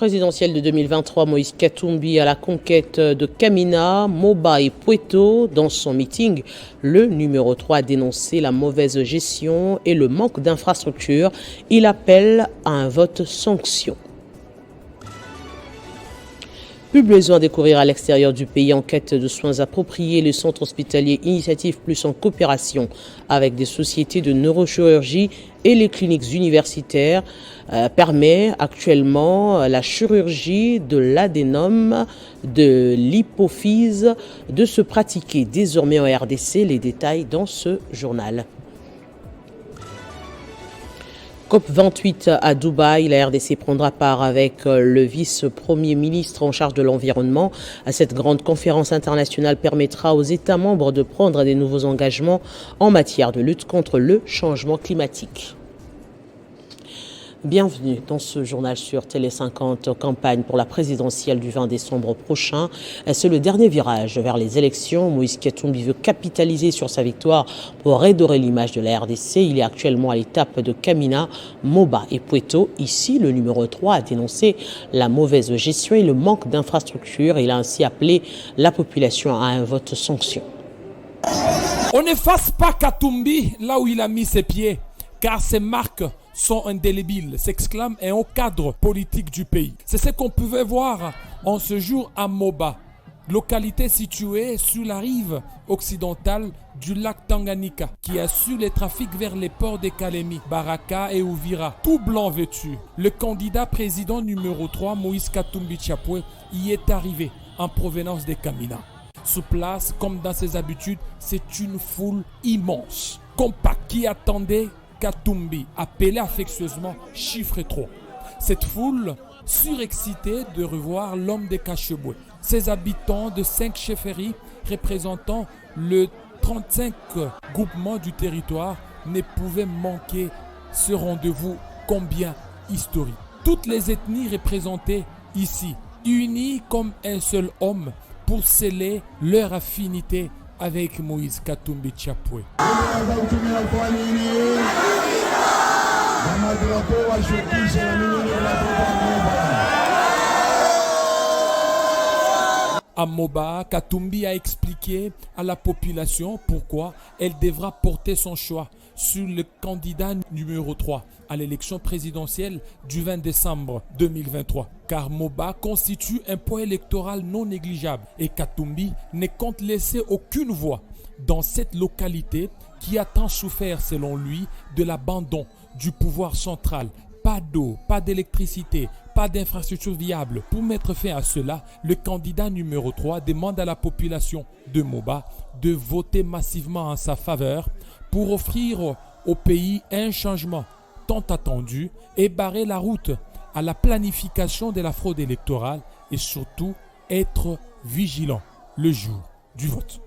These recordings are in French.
présidentielle de 2023, Moïse Katumbi à la conquête de Kamina, Moba et Pueto. Dans son meeting, le numéro 3 a dénoncé la mauvaise gestion et le manque d'infrastructures. Il appelle à un vote sanction. Plus besoin de courir à l'extérieur du pays en quête de soins appropriés. Le centre hospitalier Initiative Plus, en coopération avec des sociétés de neurochirurgie et les cliniques universitaires, permet actuellement la chirurgie de l'adénome de l'hypophyse de se pratiquer désormais en RDC. Les détails dans ce journal. COP28 à Dubaï, la RDC prendra part avec le vice-premier ministre en charge de l'environnement. Cette grande conférence internationale permettra aux États membres de prendre des nouveaux engagements en matière de lutte contre le changement climatique. Bienvenue dans ce journal sur Télé 50, campagne pour la présidentielle du 20 décembre prochain. C'est le dernier virage vers les élections. Moïse Katumbi veut capitaliser sur sa victoire pour redorer l'image de la RDC. Il est actuellement à l'étape de Kamina, Moba et Pueto. Ici, le numéro 3 a dénoncé la mauvaise gestion et le manque d'infrastructures. Il a ainsi appelé la population à un vote sanction. On n'efface pas Katumbi là où il a mis ses pieds, car ses marques sont indélébiles, s'exclame un haut cadre politique du pays. C'est ce qu'on pouvait voir en ce jour à Moba, localité située sur la rive occidentale du lac Tanganyika, qui assure les trafics vers les ports de Kalemi, Baraka et Uvira. Tout blanc vêtu, le candidat président numéro 3, Moïse Katumbi Tchapoué, y est arrivé en provenance de Kamina. Sur place, comme dans ses habitudes, c'est une foule immense, compacte, qui attendait Katumbi, appelé affectueusement Chiffre 3. Cette foule surexcitée de revoir l'homme de Cacheboué. Ses habitants de 5 chefferies représentant le 35 groupements du territoire ne pouvaient manquer ce rendez-vous combien historique. Toutes les ethnies représentées ici, unies comme un seul homme pour sceller leur affinité avec Moïse Katumbi Tchapoué. À Moba, Katumbi a expliqué à la population pourquoi elle devra porter son choix sur le candidat numéro 3 à l'élection présidentielle du 20 décembre 2023. Car Moba constitue un poids électoral non négligeable et Katumbi ne compte laisser aucune voix dans cette localité qui a tant souffert, selon lui, de l'abandon du pouvoir central. Pas d'eau, pas d'électricité, pas d'infrastructure viable. Pour mettre fin à cela, le candidat numéro 3 demande à la population de Moba de voter massivement en sa faveur pour offrir au pays un changement tant attendu et barrer la route à la planification de la fraude électorale et surtout être vigilant le jour du vote.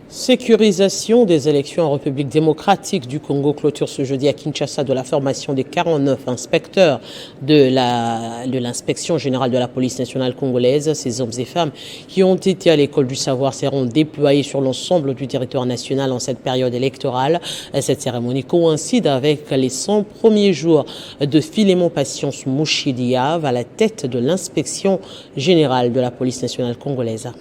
Sécurisation des élections en République démocratique du Congo clôture ce jeudi à Kinshasa de la formation des 49 inspecteurs de l'inspection générale de la police nationale congolaise. Ces hommes et femmes qui ont été à l'école du savoir seront déployés sur l'ensemble du territoire national en cette période électorale. Cette cérémonie coïncide avec les 100 premiers jours de Philémon Patience Mouchidiave à la tête de l'inspection générale de la police nationale congolaise.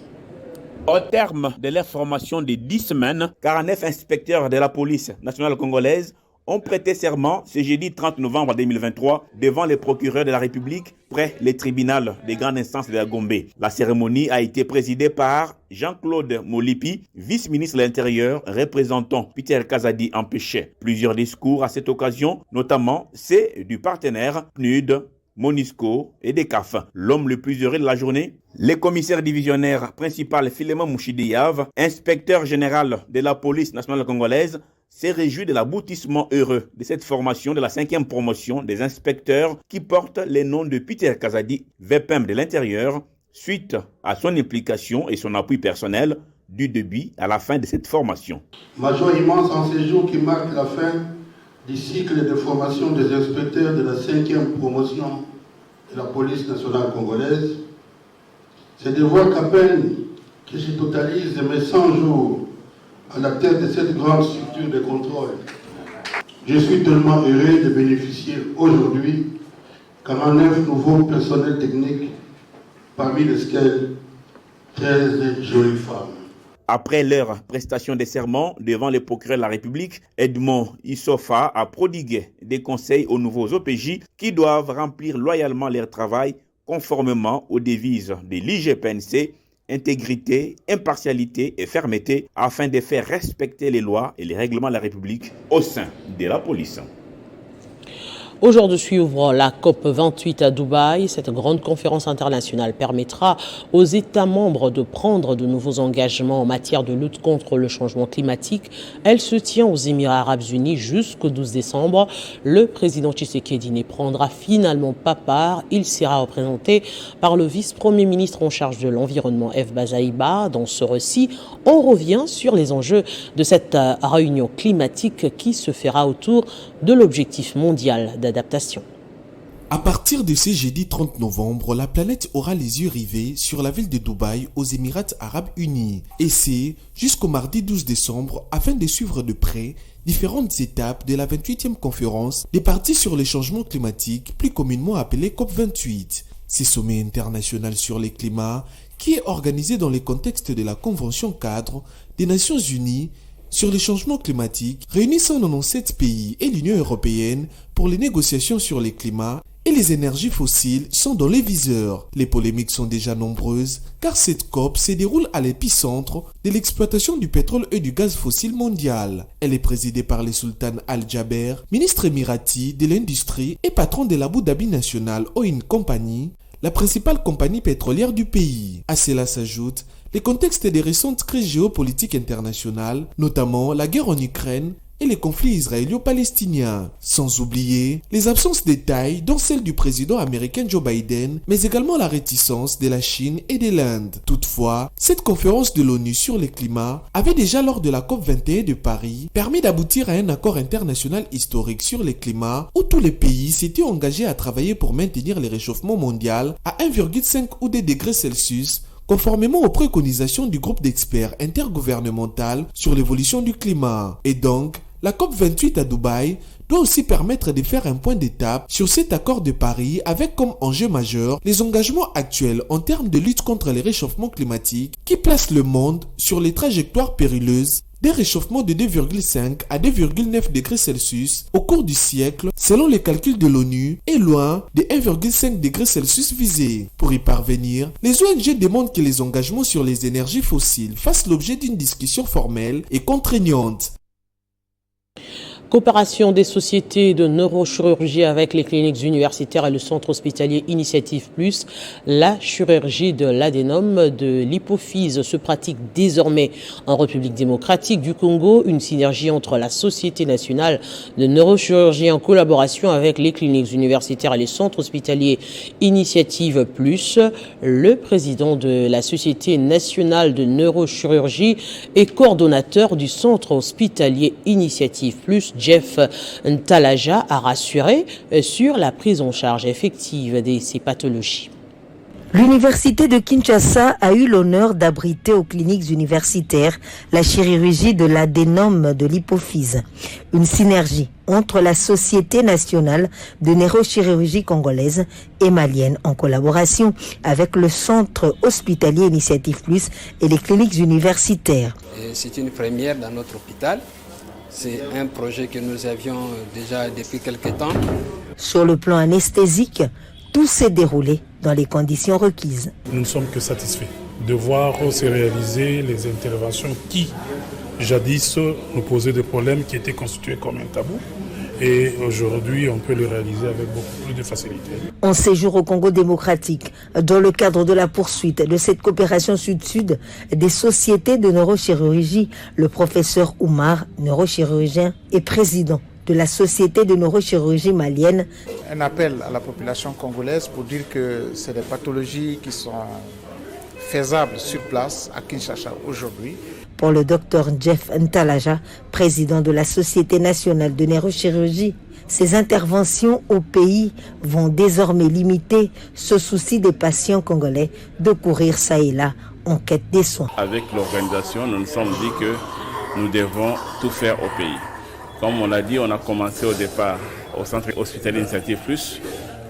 Au terme de leur formation de 10 semaines, 49 inspecteurs de la police nationale congolaise ont prêté serment ce jeudi 30 novembre 2023 devant les procureurs de la République près les tribunaux des grandes instances de la Gombe. La cérémonie a été présidée par Jean-Claude Molipi, vice-ministre de l'Intérieur, représentant Peter Kazadi empêché. Plusieurs discours à cette occasion, notamment ceux du partenaire PNUD, Monisco et des CAF. L'homme le plus heureux de la journée, le commissaire divisionnaire principal Philémon Mouchidiave, inspecteur général de la police nationale congolaise, s'est réjoui de l'aboutissement heureux de cette formation de la 5e promotion des inspecteurs qui porte les noms de Peter Kazadi, VPM de l'Intérieur, suite à son implication et son appui personnel du début à la fin de cette formation. Ma joie immense en ces jours qui marquent la fin du cycle de formation des inspecteurs de la 5e promotion de la police nationale congolaise, c'est de voir qu'à peine que je totalise mes 100 jours à la tête de cette grande structure de contrôle, Je suis tellement heureux de bénéficier aujourd'hui 49 nouveaux personnels techniques, parmi lesquels 13 jolies femmes. Après leur prestation de serment devant les procureurs de la République, Edmond Issofa a prodigué des conseils aux nouveaux OPJ qui doivent remplir loyalement leur travail conformément aux devises de l'IGPNC, intégrité, impartialité et fermeté, afin de faire respecter les lois et les règlements de la République au sein de la police. Aujourd'hui s'ouvre la COP28 à Dubaï. Cette grande conférence internationale permettra aux États membres de prendre de nouveaux engagements en matière de lutte contre le changement climatique. Elle se tient aux Émirats arabes unis jusqu'au 12 décembre. Le président Tshisekedi ne prendra finalement pas part. Il sera représenté par le vice-premier ministre en charge de l'environnement, F. Bazaïba. Dans ce récit, on revient sur les enjeux de cette réunion climatique qui se fera autour de l'objectif mondial d'adaptation. À partir de ce jeudi 30 novembre, la planète aura les yeux rivés sur la ville de Dubaï aux Émirats arabes unis. Et c'est jusqu'au mardi 12 décembre afin de suivre de près différentes étapes de la 28e conférence des parties sur les changements climatiques, plus communément appelée COP28. Ce sommet international sur le climat qui est organisé dans le contexte de la Convention cadre des Nations Unies sur les changements climatiques, réunissant 97 pays et l'Union européenne pour les négociations sur le climat et les énergies fossiles sont dans les viseurs. Les polémiques sont déjà nombreuses car cette COP se déroule à l'épicentre de l'exploitation du pétrole et du gaz fossile mondial. Elle est présidée par le sultan Al-Jaber, ministre émirati de l'industrie et patron de l'Abu Dhabi National Oil Company, la principale compagnie pétrolière du pays. À cela s'ajoute le contexte des récentes crises géopolitiques internationales, notamment la guerre en Ukraine et les conflits israélo-palestiniens. Sans oublier les absences de taille, dont celle du président américain Joe Biden, mais également la réticence de la Chine et de l'Inde. Toutefois, cette conférence de l'ONU sur le climat avait déjà lors de la COP21 de Paris permis d'aboutir à un accord international historique sur le climat où tous les pays s'étaient engagés à travailler pour maintenir le réchauffement mondial à 1,5 ou 2 degrés Celsius, conformément aux préconisations du groupe d'experts intergouvernemental sur l'évolution du climat. Et donc, la COP28 à Dubaï doit aussi permettre de faire un point d'étape sur cet accord de Paris avec comme enjeu majeur les engagements actuels en termes de lutte contre les réchauffements climatiques qui placent le monde sur les trajectoires périlleuses des réchauffements de 2,5 à 2,9 degrés Celsius au cours du siècle, selon les calculs de l'ONU, est loin des 1,5 degrés Celsius visés. Pour y parvenir, les ONG demandent que les engagements sur les énergies fossiles fassent l'objet d'une discussion formelle et contraignante. Coopération des sociétés de neurochirurgie avec les cliniques universitaires et le centre hospitalier Initiative Plus. La chirurgie de l'adénome de l'hypophyse se pratique désormais en République démocratique du Congo. Une synergie entre la Société nationale de neurochirurgie en collaboration avec les cliniques universitaires et les centres hospitaliers Initiative Plus. Le président de la Société nationale de neurochirurgie et coordonnateur du centre hospitalier Initiative Plus, Jeff Ntalaja, a rassuré sur la prise en charge effective de ces pathologies. L'Université de Kinshasa a eu l'honneur d'abriter aux cliniques universitaires la chirurgie de l'adénome de l'hypophyse. Une synergie entre la Société nationale de neurochirurgie congolaise et malienne en collaboration avec le centre hospitalier Initiative Plus et les cliniques universitaires. C'est une première dans notre hôpital. C'est un projet que nous avions déjà depuis quelques temps. Sur le plan anesthésique, tout s'est déroulé dans les conditions requises. Nous ne sommes que satisfaits de voir se réaliser les interventions qui, jadis, nous posaient des problèmes qui étaient constitués comme un tabou. Et aujourd'hui, on peut le réaliser avec beaucoup plus de facilité. En séjour au Congo démocratique, dans le cadre de la poursuite de cette coopération sud-sud des sociétés de neurochirurgie, le professeur Oumar, neurochirurgien et président de la Société de neurochirurgie malienne. Un appel à la population congolaise pour dire que c'est des pathologies qui sont faisables sur place à Kinshasa aujourd'hui. Pour le docteur Jeff Ntalaja, président de la Société nationale de neurochirurgie, ces interventions au pays vont désormais limiter ce souci des patients congolais de courir ça et là en quête des soins. Avec l'organisation, nous nous sommes dit que nous devons tout faire au pays. Comme on l'a dit, on a commencé au départ au centre hospitalier Initiative Plus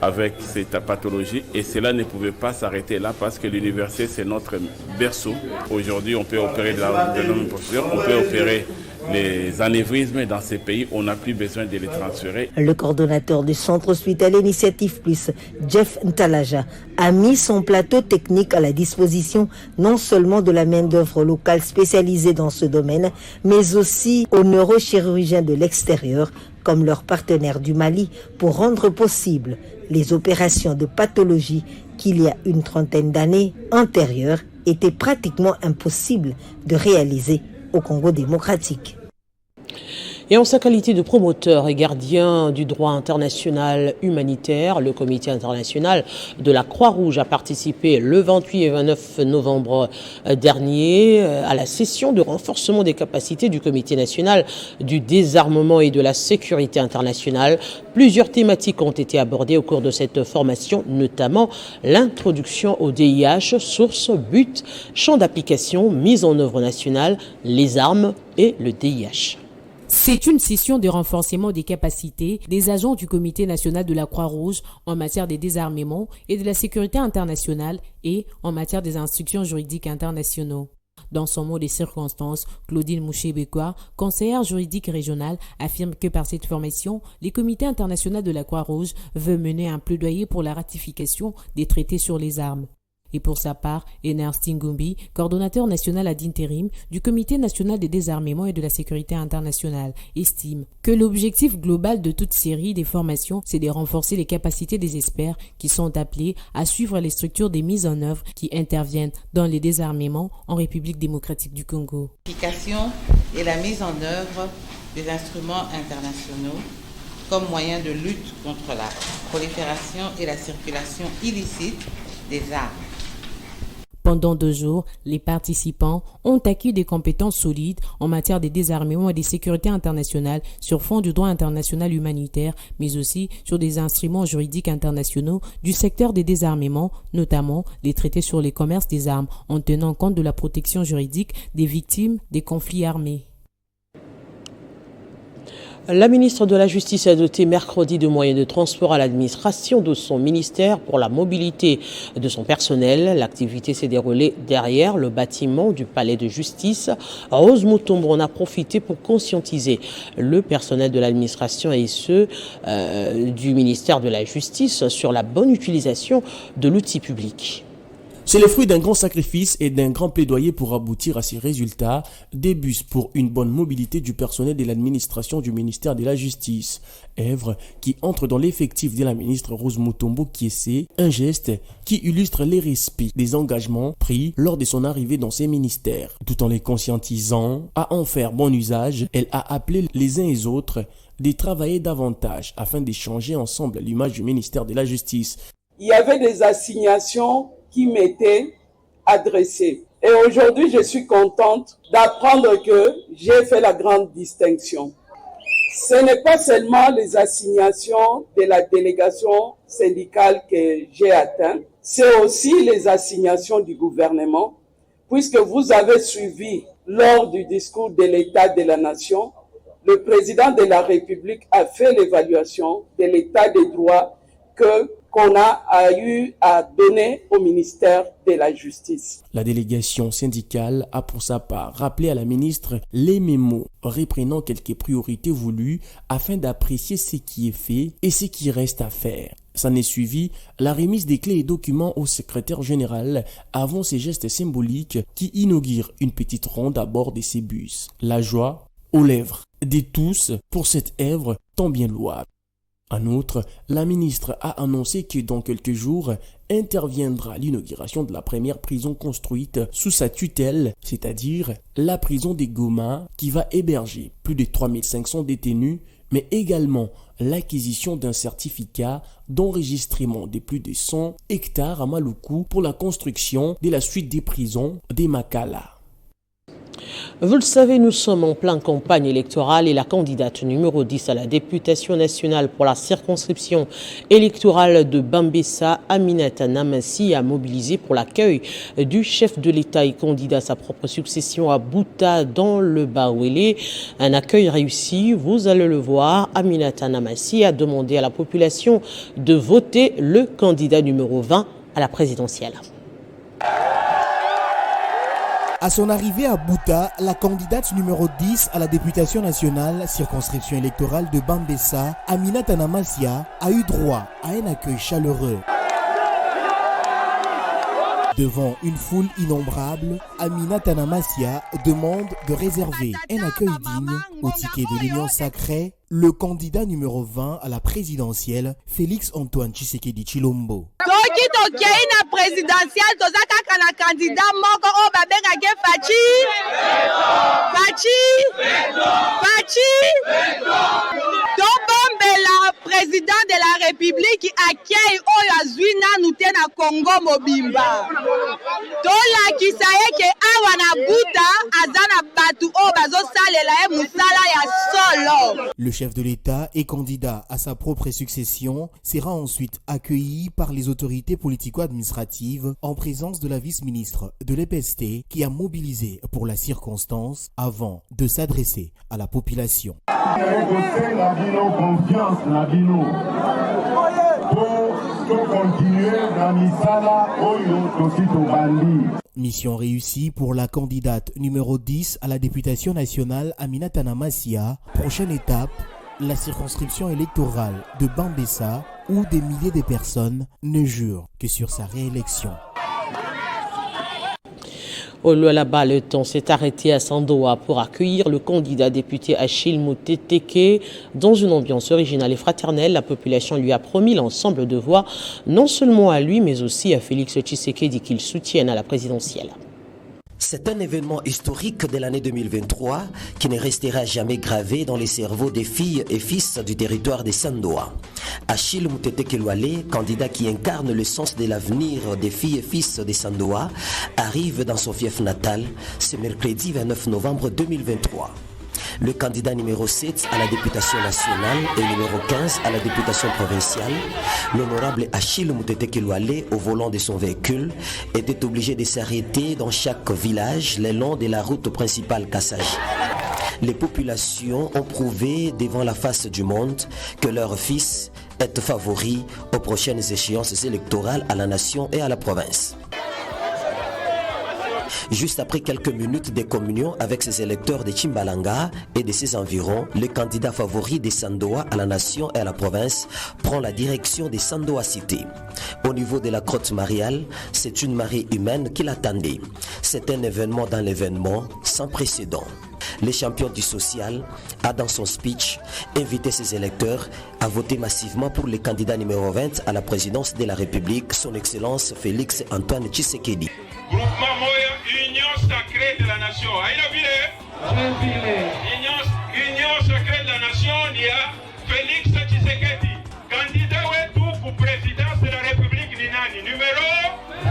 avec cette pathologie et cela ne pouvait pas s'arrêter là parce que l'université c'est notre berceau. Aujourd'hui on peut opérer de l'homme procédure, on peut opérer les anévrismes dans ces pays, on n'a plus besoin de les transférer. Le coordonnateur du centre hospitalier Initiative Plus, Jeff Ntalaja, a mis son plateau technique à la disposition non seulement de la main-d'œuvre locale spécialisée dans ce domaine, mais aussi aux neurochirurgiens de l'extérieur, comme leurs partenaires du Mali, pour rendre possible les opérations de pathologie qu'il y a une trentaine d'années antérieures étaient pratiquement impossibles de réaliser au Congo démocratique. Et en sa qualité de promoteur et gardien du droit international humanitaire, le Comité international de la Croix-Rouge a participé le 28 et 29 novembre dernier à la session de renforcement des capacités du Comité national du désarmement et de la sécurité internationale. Plusieurs thématiques ont été abordées au cours de cette formation, notamment l'introduction au DIH, source, but, champ d'application, mise en œuvre nationale, les armes et le DIH. C'est une session de renforcement des capacités des agents du Comité national de la Croix-Rouge en matière de désarmement et de la sécurité internationale et en matière des instructions juridiques internationaux. Dans son mot des circonstances, Claudine Mouché-Bekwa, conseillère juridique régionale, affirme que par cette formation, le Comité international de la Croix-Rouge veut mener un plaidoyer pour la ratification des traités sur les armes. Et pour sa part, Ernest Ngumbi, coordonnateur national ad intérim du Comité national de désarmement et de la sécurité internationale, estime que l'objectif global de toute série des formations, c'est de renforcer les capacités des experts qui sont appelés à suivre les structures des mises en œuvre qui interviennent dans les désarmements en République démocratique du Congo. L'application et la mise en œuvre des instruments internationaux comme moyen de lutte contre la prolifération et la circulation illicite des armes. Pendant 2 jours, les participants ont acquis des compétences solides en matière de désarmement et de sécurité internationale sur fond du droit international humanitaire, mais aussi sur des instruments juridiques internationaux du secteur des désarmements, notamment les traités sur les commerces des armes, en tenant compte de la protection juridique des victimes des conflits armés. La ministre de la Justice a doté mercredi de moyens de transport à l'administration de son ministère pour la mobilité de son personnel. L'activité s'est déroulée derrière le bâtiment du palais de justice. Rose Mutombo en a profité pour conscientiser le personnel de l'administration et ceux du ministère de la Justice sur la bonne utilisation de l'outil public. C'est le fruit d'un grand sacrifice et d'un grand plaidoyer pour aboutir à ces résultats, des bus pour une bonne mobilité du personnel de l'administration du ministère de la Justice. Œuvre qui entre dans l'effectif de la ministre Rose Mutombo Kiese, un geste qui illustre les respects des engagements pris lors de son arrivée dans ces ministères. Tout en les conscientisant à en faire bon usage, elle a appelé les uns et les autres de travailler davantage afin d'échanger ensemble l'image du ministère de la Justice. Il y avait des assignations qui m'étaient adressées. Et aujourd'hui, je suis contente d'apprendre que j'ai fait la grande distinction. Ce n'est pas seulement les assignations de la délégation syndicale que j'ai atteint, c'est aussi les assignations du gouvernement, puisque vous avez suivi lors du discours de l'État de la Nation, le président de la République a fait l'évaluation de l'état des droits qu'on a eu à donner au ministère de la Justice. La délégation syndicale a pour sa part rappelé à la ministre les mémos reprenant quelques priorités voulues afin d'apprécier ce qui est fait et ce qui reste à faire. S'en est suivi la remise des clés et documents au secrétaire général avant ces gestes symboliques qui inaugurent une petite ronde à bord de ces bus. La joie aux lèvres de tous pour cette œuvre tant bien louable. En outre, la ministre a annoncé que dans quelques jours interviendra l'inauguration de la première prison construite sous sa tutelle, c'est-à-dire la prison des Goma qui va héberger plus de 3500 détenus, mais également l'acquisition d'un certificat d'enregistrement de plus de 100 hectares à Maluku pour la construction de la suite des prisons des Makala. Vous le savez, nous sommes en pleine campagne électorale et la candidate numéro 10 à la députation nationale pour la circonscription électorale de Bambessa, Aminata Namassi, a mobilisé pour l'accueil du chef de l'État et candidat à sa propre succession à Bouta dans le Bawele. Un accueil réussi, vous allez le voir. Aminata Namassi a demandé à la population de voter le candidat numéro 20 à la présidentielle. À son arrivée à Bouta, la candidate numéro 10 à la députation nationale, circonscription électorale de Bambessa, Aminata Namassi, a eu droit à un accueil chaleureux. Devant une foule innombrable, Aminata Namassi demande de réserver un accueil digne au ticket de l'Union sacrée, le candidat numéro 20 à la présidentielle, Félix Antoine Tshisekedi Tshilombo. Soki tokei na présidentielle toza kaka na candidat moko o babengaki Fachi tobombela président de la République accueille oyo azwi nanu te na Congo mobimba tolakisa ye ke awa na Bouta aza na batu oyo bazosalela ye musala ya solo. Le chef de l'État et candidat à sa propre succession sera ensuite accueilli par les autorités politico-administratives en présence de la vice-ministre de l'EPST qui a mobilisé pour la circonstance avant de s'adresser à la population. Mission réussie pour la candidate numéro 10 à la députation nationale Aminata Namassi. Prochaine étape, la circonscription électorale de Bambessa où des milliers de personnes ne jurent que sur sa réélection. Là-bas, le temps s'est arrêté à Sandoa pour accueillir le candidat député Achille Mouteteke. Dans une ambiance originale et fraternelle, la population lui a promis l'ensemble de voix, non seulement à lui, mais aussi à Félix Tshisekedi qu'il soutienne à la présidentielle. C'est un événement historique de l'année 2023 qui ne restera jamais gravé dans les cerveaux des filles et fils du territoire de Sandoa. Achille Mouteteke Luale, candidat qui incarne le sens de l'avenir des filles et fils de Sandoa, arrive dans son fief natal ce mercredi 29 novembre 2023. Le candidat numéro 7 à la députation nationale et numéro 15 à la députation provinciale, l'honorable Achille Mouteteke Luale, au volant de son véhicule, était obligé de s'arrêter dans chaque village le long de la route principale Kassaji. Les populations ont prouvé devant la face du monde que leur fils est favori aux prochaines échéances électorales à la nation et à la province. Juste après quelques minutes de communion avec ses électeurs de Chimbalanga et de ses environs, le candidat favori de Sandoa à la nation et à la province prend la direction de Sandoa Cité. Au niveau de la grotte mariale, c'est une marée humaine qui l'attendait. C'est un événement dans l'événement sans précédent. Le champion du social a dans son speech invité ses électeurs à voter massivement pour le candidat numéro 20 à la présidence de la République, son Excellence Félix Antoine Tshisekedi. Groupement Moya, Union sacrée de la nation. Union sacrée de la nation, il y a Félix Tshisekedi. Candidat wetu pour présidence de la République Ninani. Numéro 20.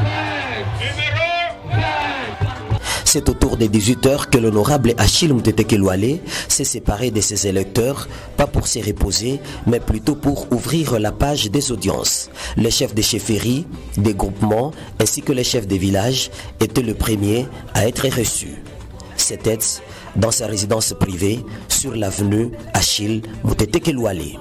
C'est autour des 18h que l'honorable Achille Mouteteke Luale s'est séparé de ses électeurs, pas pour se reposer, mais plutôt pour ouvrir la page des audiences. Les chefs des chefferies, des groupements, ainsi que les chefs des villages étaient le premier à être reçus. C'était dans sa résidence privée sur l'avenue Achille Mouteteke Luale.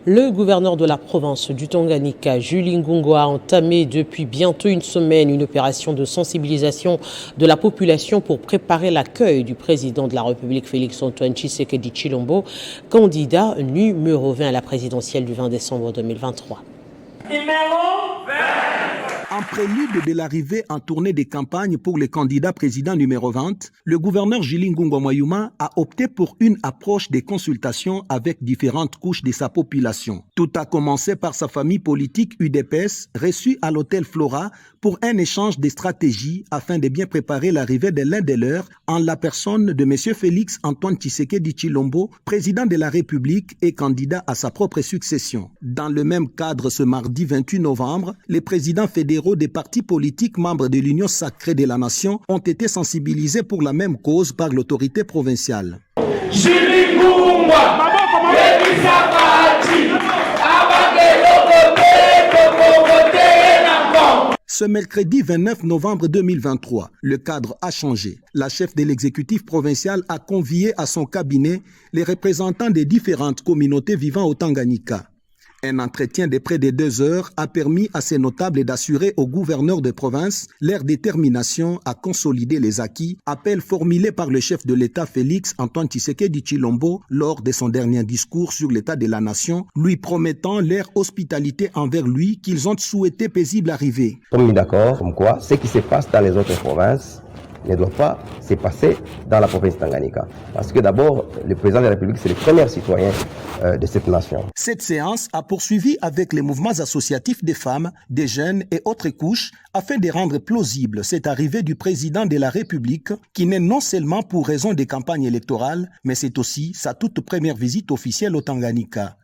Le gouverneur de la province du Tanganyika, Julie Ngungo, a entamé depuis bientôt une semaine une opération de sensibilisation de la population pour préparer l'accueil du président de la République, Félix Antoine Tshisekedi Tshilombo, candidat numéro 20 à la présidentielle du 20 décembre 2023. En prélude de l'arrivée en tournée de campagne pour le candidat président numéro 20, le gouverneur Julie Ngungo Moyuma a opté pour une approche de consultation avec différentes couches de sa population. Tout a commencé par sa famille politique UDPS, reçue à l'hôtel Flora pour un échange de stratégies afin de bien préparer l'arrivée de l'un des leurs en la personne de M. Félix Antoine Tshisekedi Tshilombo, président de la République et candidat à sa propre succession. Dans le même cadre, ce mardi 28 novembre, les présidents fédéraux fédéraux des partis politiques membres de l'Union sacrée de la nation ont été sensibilisés pour la même cause par l'autorité provinciale. Ce mercredi 29 novembre 2023, le cadre a changé. La chef de l'exécutif provincial a convié à son cabinet les représentants des différentes communautés vivant au Tanganyika. Un entretien de près de 2 heures a permis à ces notables d'assurer au gouverneur de province leur détermination à consolider les acquis, appel formulé par le chef de l'État Félix Antoine Tshisekedi Tshilombo lors de son dernier discours sur l'état de la nation, lui promettant leur hospitalité envers lui qu'ils ont souhaité paisible arrivée. On est mis d'accord comme quoi ce qui se passe dans les autres provinces ne doit pas se passer dans la province Tanganyika. Parce que d'abord, le président de la République, c'est le premier citoyen de cette nation. Cette séance a poursuivi avec les mouvements associatifs des femmes, des jeunes et autres couches afin de rendre plausible cette arrivée du président de la République qui n'est non seulement pour raison des campagnes électorales, mais c'est aussi sa toute première visite officielle au Tanganyika.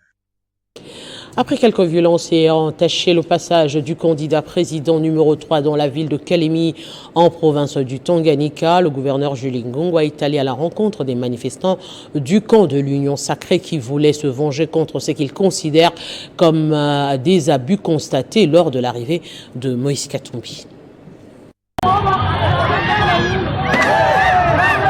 Après quelques violences ayant entaché le passage du candidat président numéro 3 dans la ville de Kalemi en province du Tanganyika, le gouverneur Julie Ngongwa est allé à la rencontre des manifestants du camp de l'Union sacrée qui voulaient se venger contre ce qu'ils considèrent comme des abus constatés lors de l'arrivée de Moïse Katumbi.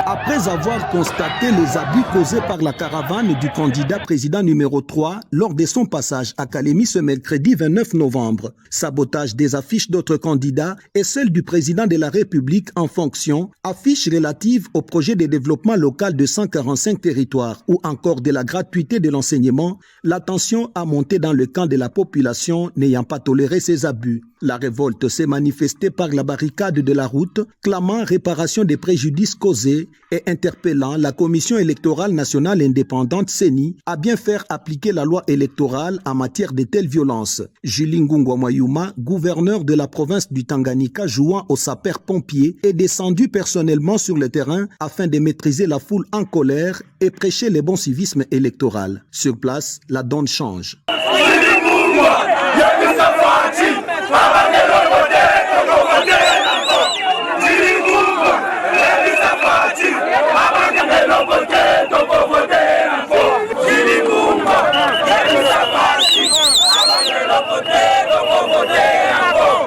Après avoir constaté les abus causés par la caravane du candidat président numéro 3 lors de son passage à Kalemi ce mercredi 29 novembre, sabotage des affiches d'autres candidats et celle du président de la République en fonction, affiches relatives au projet de développement local de 145 territoires ou encore de la gratuité de l'enseignement, la tension a monté dans le camp de la population n'ayant pas toléré ces abus. La révolte s'est manifestée par la barricade de la route, clamant réparation des préjudices causés et interpellant la Commission électorale nationale indépendante CENI à bien faire appliquer la loi électorale en matière de telles violences. Julie Ngongwa Mwayuma, gouverneur de la province du Tanganyika jouant au sapeur-pompier, est descendu personnellement sur le terrain afin de maîtriser la foule en colère et prêcher le bon civisme électoral. Sur place, la donne change.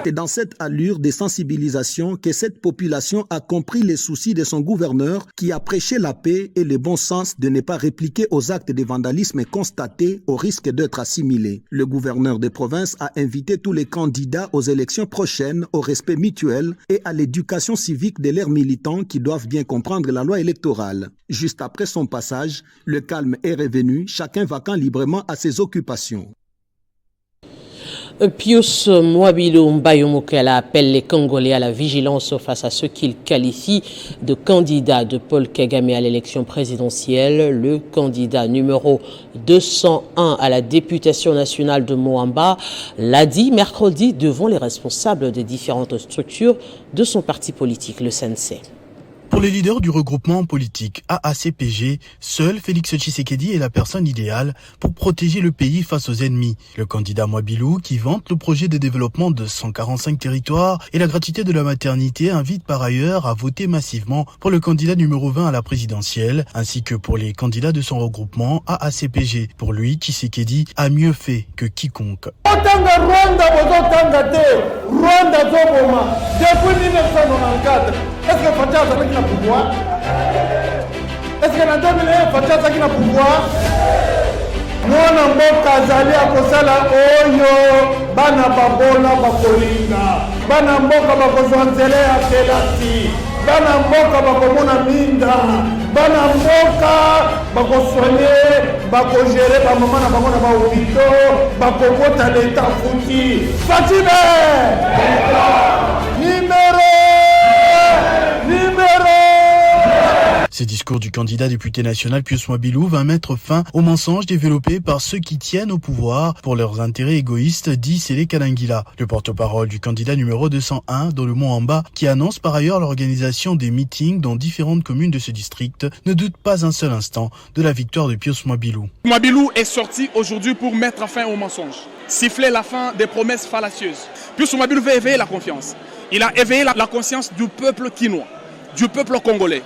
C'est dans cette allure de sensibilisation que cette population a compris les soucis de son gouverneur qui a prêché la paix et le bon sens de ne pas répliquer aux actes de vandalisme constatés au risque d'être assimilés. Le gouverneur de province a invité tous les candidats aux élections prochaines au respect mutuel et à l'éducation civique de leurs militants qui doivent bien comprendre la loi électorale. Juste après son passage, le calme est revenu, chacun vaquant librement à ses occupations. Pius Mwabilou Mbayomokela appelle les Congolais à la vigilance face à ceux qu'il qualifie de candidats de Paul Kagame à l'élection présidentielle. Le candidat numéro 201 à la députation nationale de Moamba l'a dit mercredi devant les responsables des différentes structures de son parti politique, le CNC. Pour les leaders du regroupement politique AACPG, seul Félix Tshisekedi est la personne idéale pour protéger le pays face aux ennemis. Le candidat Mwabilou, qui vante le projet de développement de 145 territoires et la gratuité de la maternité, invite par ailleurs à voter massivement pour le candidat numéro 20 à la présidentielle, ainsi que pour les candidats de son regroupement AACPG. Pour lui, Tshisekedi a mieux fait que quiconque. Est-ce que Fatia azalaki na pouvoir? Est-ce que na 2001 Fatia azalaki na pouvoir? Mwana mboka azali akosala oyo bana babola bakolinga, bana mboka bakozwa nzela ya kelasi, bana mboka bakomona minda, bana mboka bakosoigné, bakogere bamama na bango na bahopito, bakobota leta futi. Fatime Ce discours du candidat député national Pius Mwabilou va mettre fin aux mensonges développés par ceux qui tiennent au pouvoir pour leurs intérêts égoïstes, dit Sélé Kalangila, le porte-parole du candidat numéro 201 dans le Mont-en-Bas, qui annonce par ailleurs l'organisation des meetings dans différentes communes de ce district, ne doute pas un seul instant de la victoire de Pius Mwabilou. Mwabilou est sorti aujourd'hui pour mettre fin aux mensonges, siffler la fin des promesses fallacieuses. Pius Mwabilou veut éveiller la confiance. Il a éveillé la conscience du peuple quinois, du peuple congolais,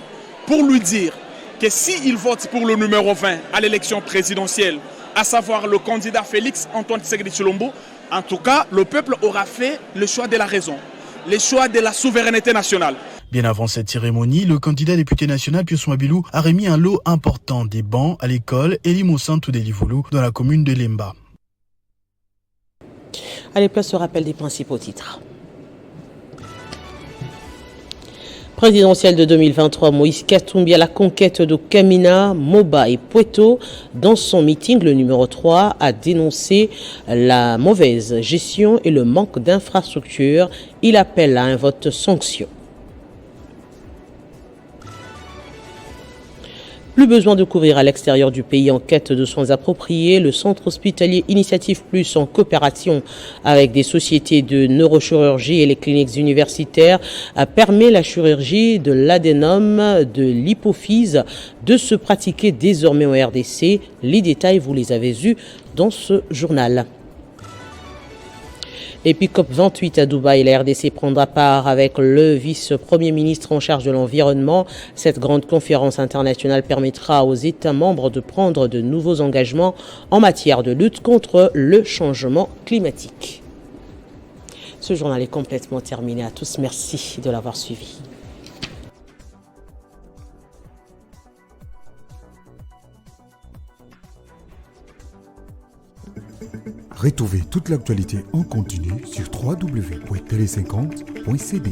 pour lui dire que s'il vote pour le numéro 20 à l'élection présidentielle, à savoir le candidat Félix Antoine Tshisekedi Tshilombo, en tout cas, le peuple aura fait le choix de la raison, le choix de la souveraineté nationale. Bien avant cette cérémonie, le candidat député national Pius Mwabilou a remis un lot important des bancs à l'école Elimou Santou Delivulu dans la commune de Lemba. Allez, place au rappel des principaux titres. Présidentielle de 2023, Moïse Katumbi à la conquête de Kamina, Moba et Pueto. Dans son meeting, le numéro 3 a dénoncé la mauvaise gestion et le manque d'infrastructures. Il appelle à un vote sanction. Plus besoin de couvrir à l'extérieur du pays en quête de soins appropriés. Le centre hospitalier Initiative Plus, en coopération avec des sociétés de neurochirurgie et les cliniques universitaires, permet la chirurgie de l'adénome de l'hypophyse de se pratiquer désormais en RDC. Les détails, vous les avez eus dans ce journal. Et puis COP28 à Dubaï, la RDC prendra part avec le vice-premier ministre en charge de l'environnement. Cette grande conférence internationale permettra aux États membres de prendre de nouveaux engagements en matière de lutte contre le changement climatique. Ce journal est complètement terminé. À tous, merci de l'avoir suivi. Retrouvez toute l'actualité en continu sur www.tele50.cd.